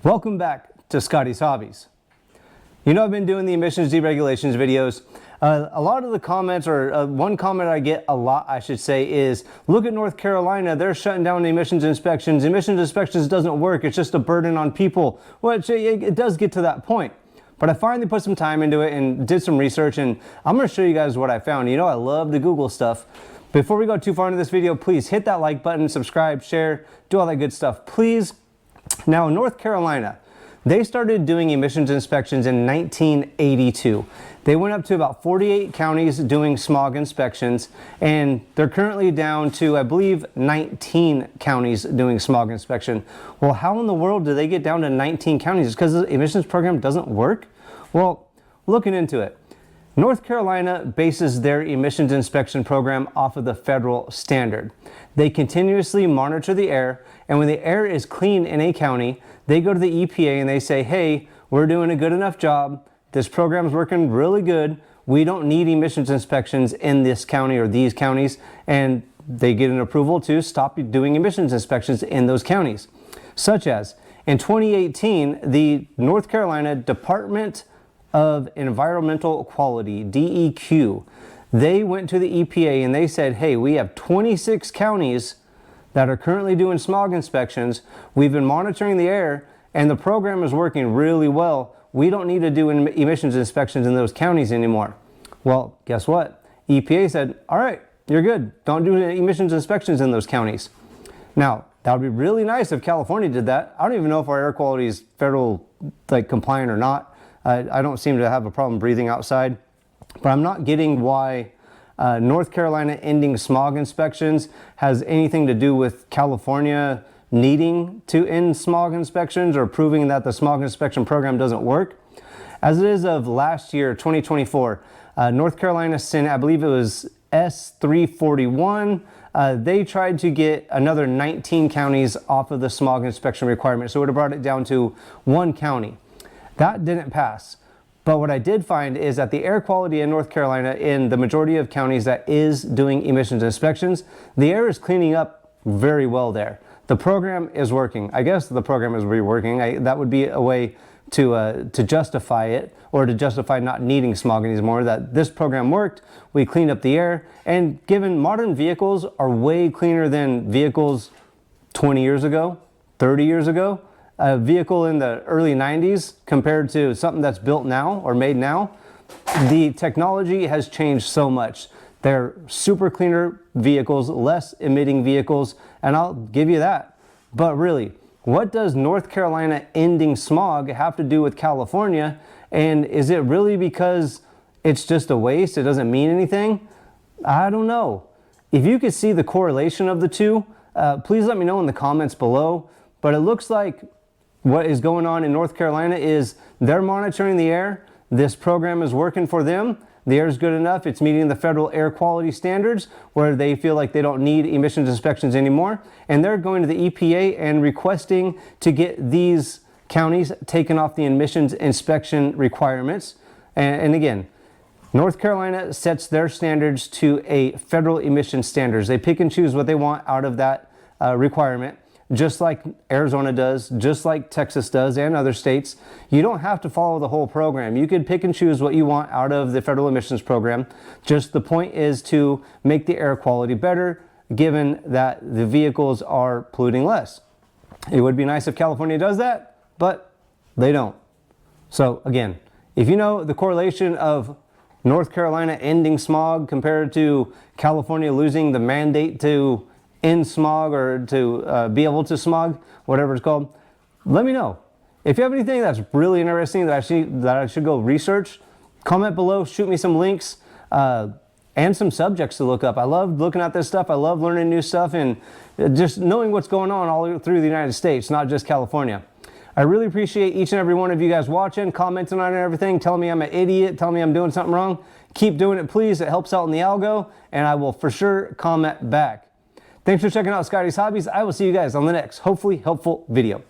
Welcome back to Scotties Hobbies. You know, I've been doing the emissions deregulations videos. A lot of the comments, or one comment I get a lot, I should say, is look at North Carolina. They're shutting down the emissions inspections. Emissions inspections doesn't work. It's just a burden on people. Well, it does get to that point. But I finally put some time into it and did some research, and I'm going to show you guys what I found. You know, I love to Google stuff. Before we go too far into this video, please hit that like button, subscribe, share, do all that good stuff, please. Now, in North Carolina, they started doing emissions inspections in 1982. They went up to about 48 counties doing smog inspections, and they're currently down to, I believe, 19 counties doing smog inspection. Well, how in the world do they get down to 19 counties? It's because the emissions program doesn't work? Well, looking into it, North Carolina bases their emissions inspection program off of the federal standard. They continuously monitor the air, and when the air is clean in a county, they go to the EPA and they say, hey, we're doing a good enough job. This program's working really good. We don't need emissions inspections in this county or these counties, and they get an approval to stop doing emissions inspections in those counties. Such as, in 2018, the North Carolina Department of Environmental Quality, DEQ, they went to the EPA and they said, hey, we have 26 counties that are currently doing smog inspections. We've been monitoring the air and the program is working really well. We don't need to do emissions inspections in those counties anymore. Well, guess what? EPA said, all right, you're good. Don't do emissions inspections in those counties. Now, that would be really nice if California did that. I don't even know if our air quality is federal compliant or not. I don't seem to have a problem breathing outside, but I'm not getting why North Carolina ending smog inspections has anything to do with California needing to end smog inspections or proving that the smog inspection program doesn't work. As it is of last year, 2024, North Carolina sent, I believe it was S341, they tried to get another 19 counties off of the smog inspection requirement, so it would have brought it down to one county. That didn't pass. But what I did find is that the air quality in North Carolina, in the majority of counties that is doing emissions inspections, the air is cleaning up very well there. The program is working. I guess the program is working. That would be a way to justify it, or to justify not needing smog anymore, that this program worked, we cleaned up the air, and given modern vehicles are way cleaner than vehicles 20 years ago, 30 years ago, a vehicle in the early 90s compared to something that's built now or made now, the technology has changed so much. They're super cleaner vehicles, less emitting vehicles, and I'll give you that. But really, what does North Carolina ending smog have to do with California? And is it really because it's just a waste? It doesn't mean anything? I don't know. If you could see the correlation of the two, please let me know in the comments below. But it looks like what is going on in North Carolina is they're monitoring the air. This program is working for them. The air is good enough. It's meeting the federal air quality standards where they feel like they don't need emissions inspections anymore. And they're going to the EPA and requesting to get these counties taken off the emissions inspection requirements. And again, North Carolina sets their standards to a federal emission standards. They pick and choose what they want out of that requirement. Just like Arizona does, just like Texas does, and other states. You don't have to follow the whole program. You could pick and choose what you want out of the federal emissions program. Just the point is to make the air quality better, given that the vehicles are polluting less. It would be nice if California does that, but they don't. So again, if you know the correlation of North Carolina ending smog compared to California losing the mandate to end smog, or to be able to smog, whatever it's called, let me know. If you have anything that's really interesting that I should go research, comment below, shoot me some links and some subjects to look up. I love looking at this stuff. I love learning new stuff and just knowing what's going on all through the United States, not just California. I really appreciate each and every one of you guys watching, commenting on everything, telling me I'm an idiot, telling me I'm doing something wrong. Keep doing it, please. It helps out in the algo, and I will for sure comment back. Thanks for checking out Scotties Hobbies. I will see you guys on the next, hopefully helpful video.